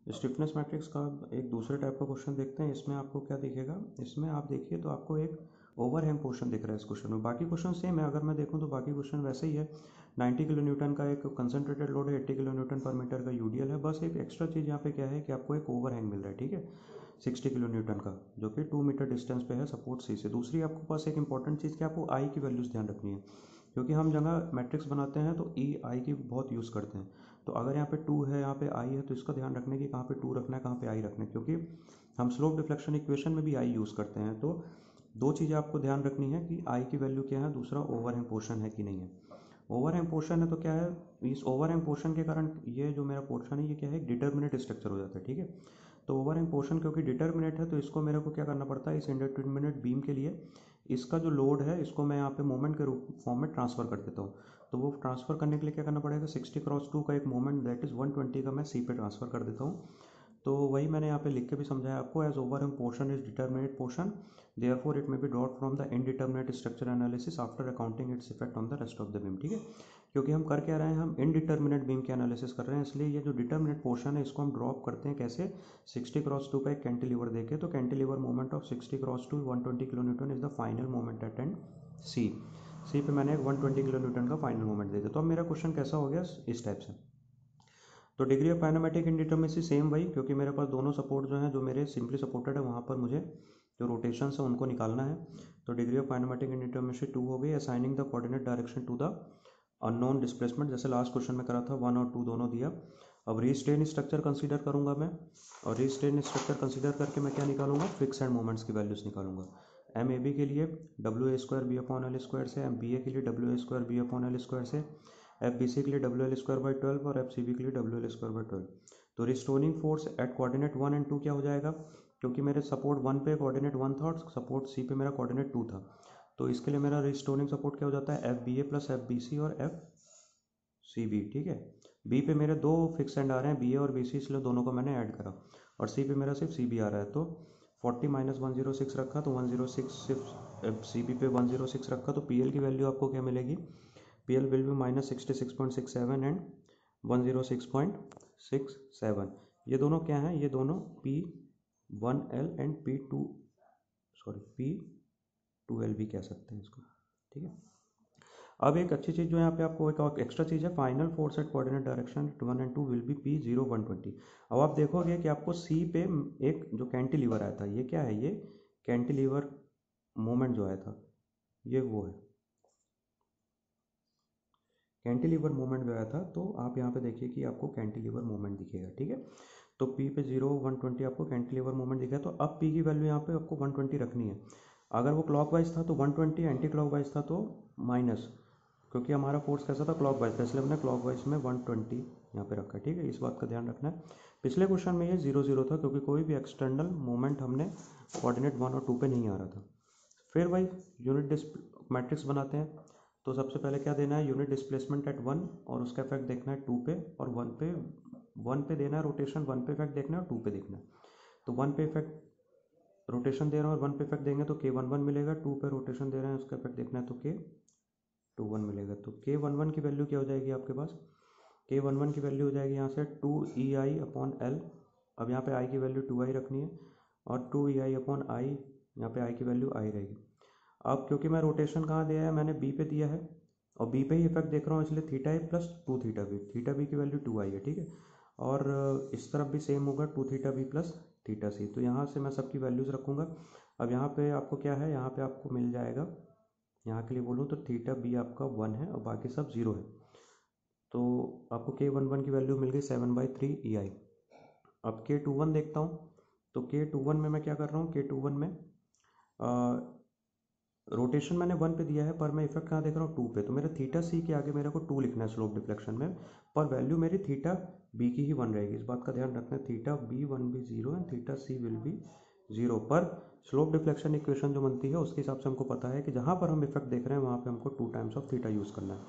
Stiffness matrix का एक दूसरे टाइप का क्वेश्चन देखते हैं। इसमें आपको क्या दिखेगा, इसमें आप देखिए तो आपको एक ओवरहैंग पोर्शन दिख रहा है इस क्वेश्चन में। बाकी क्वेश्चन सेम है, अगर मैं देखूं तो बाकी क्वेश्चन वैसे ही है। 90 किलो न्यूटन का एक कंसंट्रेटेड लोड है, 80 किलो न्यूटन पर मीटर का यूडीएल है। बस एक एक्स्ट्रा चीज़ यहाँ पे क्या है कि आपको एक ओवरहैंग मिल रहा है, ठीक है, 60 किलो न्यूटन का, जो कि 2 मीटर डिस्टेंस पे है सपोर्ट सी से। दूसरी आपके पास एक इंपॉर्टेंट चीज़ कि आपको आई की वैल्यूज़ ध्यान रखनी है, क्योंकि हम जगह मैट्रिक्स बनाते हैं तो ई आई की बहुत यूज़ करते हैं। तो अगर यहाँ पे 2 है, यहाँ पे आई है, तो इसका ध्यान रखना है कि कहाँ पे 2 रखना है, कहाँ पे आई रखना है, क्योंकि हम स्लोप डिफ्लेक्शन इक्वेशन में भी आई यूज़ करते हैं। तो दो चीज़ें आपको ध्यान रखनी है कि आई की वैल्यू क्या है, दूसरा ओवरहैंग पोर्शन है कि नहीं है। ओवरहैंग पोर्शन है तो क्या है, इस ओवरहैंग पोर्शन के कारण ये जो मेरा पोर्शन है ये क्या है, डिटर्मिनेट स्ट्रक्चर हो जाता है, ठीक है। तो ओवरहैंग पोर्शन क्योंकि डिटर्मिनेट है तो इसको मेरे को क्या करना पड़ता है, इस इंडिटर्मिनेट बीम के लिए इसका जो लोड है इसको मैं यहाँ पे मोमेंट के रूप फॉर्म में ट्रांसफ़र कर देता हूँ। तो वो ट्रांसफ़र करने के लिए क्या करना पड़ेगा, 60x2 का एक मोमेंट दैट इज़ 120 का मैं सी पे ट्रांसफ़र कर देता हूँ। तो वही मैंने यहाँ पे लिख के भी समझाया आपको, as overhang portion is determinate portion, therefore it may be drawn from the indeterminate structure analysis after accounting its effect on the rest of the beam, ठीक है। क्योंकि हम कर क्या रहे हैं, हम इनडिटर्मिनेट बीम के एनालिसिस कर रहे हैं, इसलिए ये जो डिटर्मिनेट पोर्शन है इसको हम ड्रॉप करते हैं कैसे, 60x2 का एक कैंटिलीवर देके। तो cantilever moment of 60x2 120 kilo newton is the final moment at end C. C पे मैंने 120 किलो न्यूटन का फाइनल मोमेंट दे दिया। तो अब मेरा क्वेश्चन कैसा हो गया, इस टाइप से। तो degree of kinematic indeterminacy same वही, क्योंकि मेरे पास दोनों सपोर्ट जो हैं, जो मेरे सिंपली सपोर्टेड है, वहाँ पर मुझे जो रोटेशन है उनको निकालना है। तो डिग्री ऑफ काइनेमेटिक इंडिटर्मिनेसी 2 हो गई। Assigning the coordinate direction to the unknown displacement, जैसे लास्ट क्वेश्चन में करा था, 1 और 2 दोनों दिया। अब रीस्ट्रेन स्ट्रक्चर कंसीडर करूंगा मैं, और रीस्ट्रेन स्ट्रक्चर कंसीडर करके मैं क्या निकालूंगा, फिक्स एंड मोमेंट्स की वैल्यूज निकालूंगा। एम ए बी के लिए W A square B upon L square से, एम बी ए के लिए W A square B upon L square से, एफ बी सी के लिए डब्ल्यू एल स्क्वायर बाई 12 और एफ सी बी के लिए डब्ल्यू एल स्क्वायर बाई 12। तो restoring force at coordinate 1 and 2 क्या हो जाएगा, क्योंकि मेरे सपोर्ट 1 पे कोऑर्डिनेट 1 था और सपोर्ट सी पे मेरा कोऑर्डिनेट 2 था। तो इसके लिए मेरा रिस्टोरिंग सपोर्ट क्या हो जाता है, एफ बी ए प्लस एफ बी सी और एफ सी बी, ठीक है। बी पे मेरे दो फिक्स एंड आ रहे हैं, बी ए और बी सी, इसलिए दोनों को मैंने ऐड करा। और सी पे मेरा सिर्फ सी बी आ रहा है, तो 40 माइनस 106 रखा तो 106, सिर्फ सी बी पे 106 रखा, तो पी एल की वैल्यू आपको क्या मिलेगी, P L will be minus 66.67 and 106.67। ये दोनों क्या हैं, ये दोनों P 1 L and P 2, sorry P 2 L भी कह सकते हैं इसको, ठीक है। अब एक अच्छी चीज़ जो यहाँ पे आपको एक एक्स्ट्रा चीज़ है, final force at coordinate direction 1 and 2 will be P 0 120। अब आप देखोगे कि आपको सी पे एक जो कैंटिलीवर आया था, ये क्या है, ये कैंटिलीवर मोमेंट जो आया था, ये वो है कैंटिलीवर मोमेंट जो आया था। तो आप यहाँ पे देखिए कि आपको कैंटिलीवर मोमेंट दिखेगा, ठीक है। तो पी पे 0 120 आपको कैंटिलीवर मोमेंट दिखा। तो अब पी की वैल्यू यहाँ पे आपको 120 रखनी है। अगर वो क्लॉकवाइज था तो 120, एंटी क्लॉकवाइज था तो माइनस, क्योंकि हमारा फोर्स कैसा था, क्लॉकवाइज था, इसलिए हमने क्लॉकवाइज में 120 यहाँ पे रखा है, ठीक है। इस बात का ध्यान रखना है। पिछले क्वेश्चन में ये 0 0 था, क्योंकि कोई भी एक्सटर्नल मोमेंट हमने कोऑर्डिनेट 1 और 2 पे नहीं आ रहा था। फिर भाई यूनिट मैट्रिक्स बनाते हैं। तो सबसे पहले क्या देना है, यूनिट डिस्प्लेसमेंट एट 1, और उसका इफेक्ट देखना है 2 पे, और 1 पे देना है रोटेशन, 1 पे इफेक्ट देखना है और 2 पे देखना है। तो 1 पे इफेक्ट रोटेशन दे रहा हूँ और 1 पे इफेक्ट देंगे तो K11 मिलेगा, 2 पे रोटेशन दे रहे हैं उसका इफेक्ट देखना है तो K21 मिलेगा। तो K11 की वैल्यू क्या हो जाएगी आपके पास, K11 की वैल्यू हो जाएगी यहाँ से 2EI अपॉन एल। अब यहाँ पे आई की वैल्यू 2I रखनी है, और 2EI अपॉन आई, यहाँ पे आई की वैल्यू आई रहेगी। अब क्योंकि मैं रोटेशन कहाँ दिया है, मैंने बी पे दिया है, और बी पे ही इफेक्ट देख रहा हूँ, इसलिए थीटा ए प्लस 2 थीटा बी की वैल्यू 2I है, ठीक है। और इस तरफ भी सेम होगा, 2 थीटा बी प्लस थीटा सी। तो यहाँ से मैं सबकी वैल्यूज़ रखूँगा। अब यहाँ पे आपको क्या है, यहाँ पे आपको मिल जाएगा, यहाँ के लिए बोलूँ तो थीटा बी आपका 1 है और बाकी सब 0 है। तो आपको K11 की वैल्यू मिल गई 7/3 EI। अब K21 देखता हूँ। तो K21 में मैं क्या कर रहा हूँ, K21 में रोटेशन मैंने 1 पे दिया है, पर मैं इफेक्ट कहाँ देख रहा हूँ, 2 पे। तो मेरा थीटा सी के आगे मेरे को 2 लिखना है स्लोप डिफ्लेक्शन में, पर वैल्यू मेरी थीटा बी की ही 1 रहेगी। इस बात का ध्यान रखना है, थीटा बी 1 भी 0 and theta C will be 0। पर स्लोप डिफ्लेक्शन इक्वेशन जो बनती है उसके हिसाब से हमको पता है कि जहाँ पर हम इफेक्ट देख रहे हैं वहाँ पे हमको 2 टाइम्स ऑफ थीटा यूज़ करना है।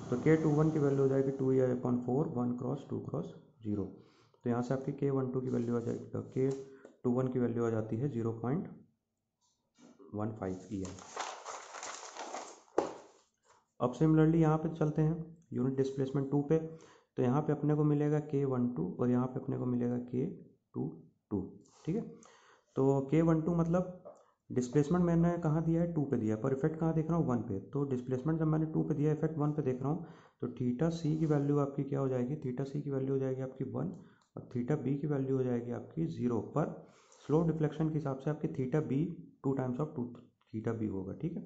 तो K21 की वैल्यू हो जाएगी 2EI/4 1 क्रॉस 2 क्रॉस 0। तो यहाँ से आपकी K12 की वैल्यू आ जाएगी, K21 की वैल्यू आ जाती है 0.15 EI। अब सिमिलरली यहाँ पे चलते हैं यूनिट डिस्प्लेसमेंट 2 पे। तो यहाँ पे अपने को मिलेगा K12 और यहाँ पे अपने को मिलेगा K22, ठीक है। तो K12 मतलब डिस्प्लेसमेंट मैंने कहाँ दिया है, 2 पे दिया है, पर इफेक्ट कहाँ देख रहा हूँ, 1 पे। तो डिस्प्लेसमेंट जब मैंने 2 पे दिया है, इफेक्ट 1 पे देख रहा हूँ, तो थीटा सी की वैल्यू आपकी क्या हो जाएगी, थीटा सी की वैल्यू हो जाएगी आपकी 1 और थीटा बी की वैल्यू हो जाएगी आपकी 0। पर स्लो डिफ्लेक्शन के हिसाब से आपकी theta B 2 times of 2 theta B होगा, ठीक है।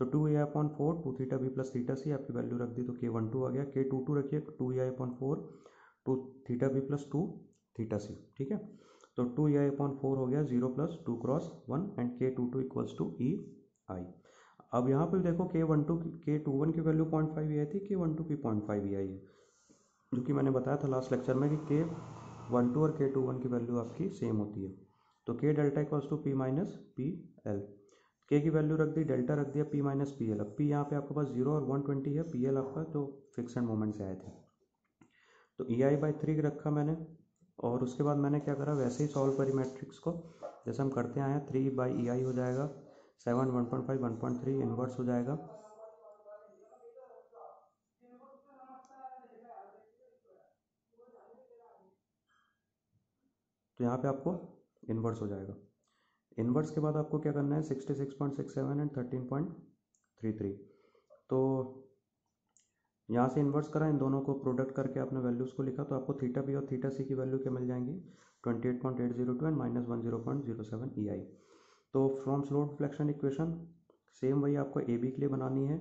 तो 2a/4 2 theta B plus theta C आपकी वैल्यू रख दी, तो K12 आ गया। K22 रखिए 2a/4 2 theta B plus 2 theta C, ठीक है। तो 2a/4 हो गया 0 plus 2 cross 1 and K22 equals to EI। अब यहाँ पे देखो K21 की वैल्यू 0.5 EI थी, K12 की 0.5 EI है, जो कि मैंने बताया था लास्ट लेक्चर में कि K12 और K21 की वैल्यू आपकी सेम होती है। तो K delta equals to P minus P L. K की वैल्यू रख दी, डेल्टा रख दिया P माइनस पी एल। अब P यहाँ पे आपके पास 0 और 120 है, PL आपका जो फिक्स एंड मोमेंट से आए थे। तो EI/3 रखा मैंने, और उसके बाद मैंने क्या करा, वैसे ही सॉल्व करी मैट्रिक्स को जैसे हम करते आए हैं। 3/EI हो जाएगा 7 1.5 1.3 इनवर्स हो जाएगा। तो यहाँ पे आपको इन्वर्स हो जाएगा। इन्वर्स के बाद आपको क्या करना है, 66.67 एंड 13.33। तो यहाँ से इन्वर्स करा, इन दोनों को प्रोडक्ट करके आपने वैल्यूज़ को लिखा, तो आपको थीटा बी और थीटा सी की वैल्यू क्या मिल जाएंगी, 28.802 एंड माइनस 10.07 EI। तो from slow deflection equation same वही आपको ए बी के लिए बनानी है,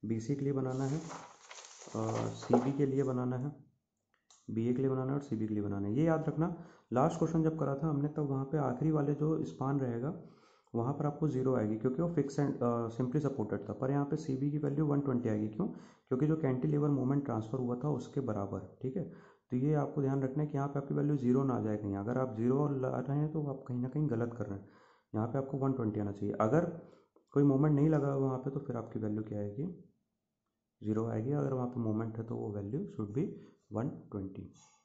बी सी के लिए बनाना है, सी बी के लिए बनाना है, बी ए के लिए बनाना है और सी बी के लिए बनाना है। ये याद रखना, लास्ट क्वेश्चन जब करा था हमने तब वहाँ पे आखिरी वाले जो स्पान रहेगा वहाँ पर आपको 0 आएगी, क्योंकि वो फिक्स एंड सिंपली सपोर्टेड था। पर यहाँ पे सी बी की वैल्यू 120 आएगी, क्यों, क्योंकि जो कैंटिलीवर मोमेंट ट्रांसफर हुआ था उसके बराबर, ठीक है। तो ये आपको ध्यान रखना है कि यहाँ पे आपकी वैल्यू 0 ना आ जाए कहीं। अगर आप 0 ला रहे हैं तो आप कहीं ना कहीं गलत कर रहे हैं। यहाँ पे आपको 120 आना चाहिए। अगर कोई मोमेंट नहीं लगा वहाँ पे तो फिर आपकी वैल्यू क्या आएगी, 0 आएगी। अगर वहाँ पे मोमेंट है तो वो वैल्यू शुड बी 120।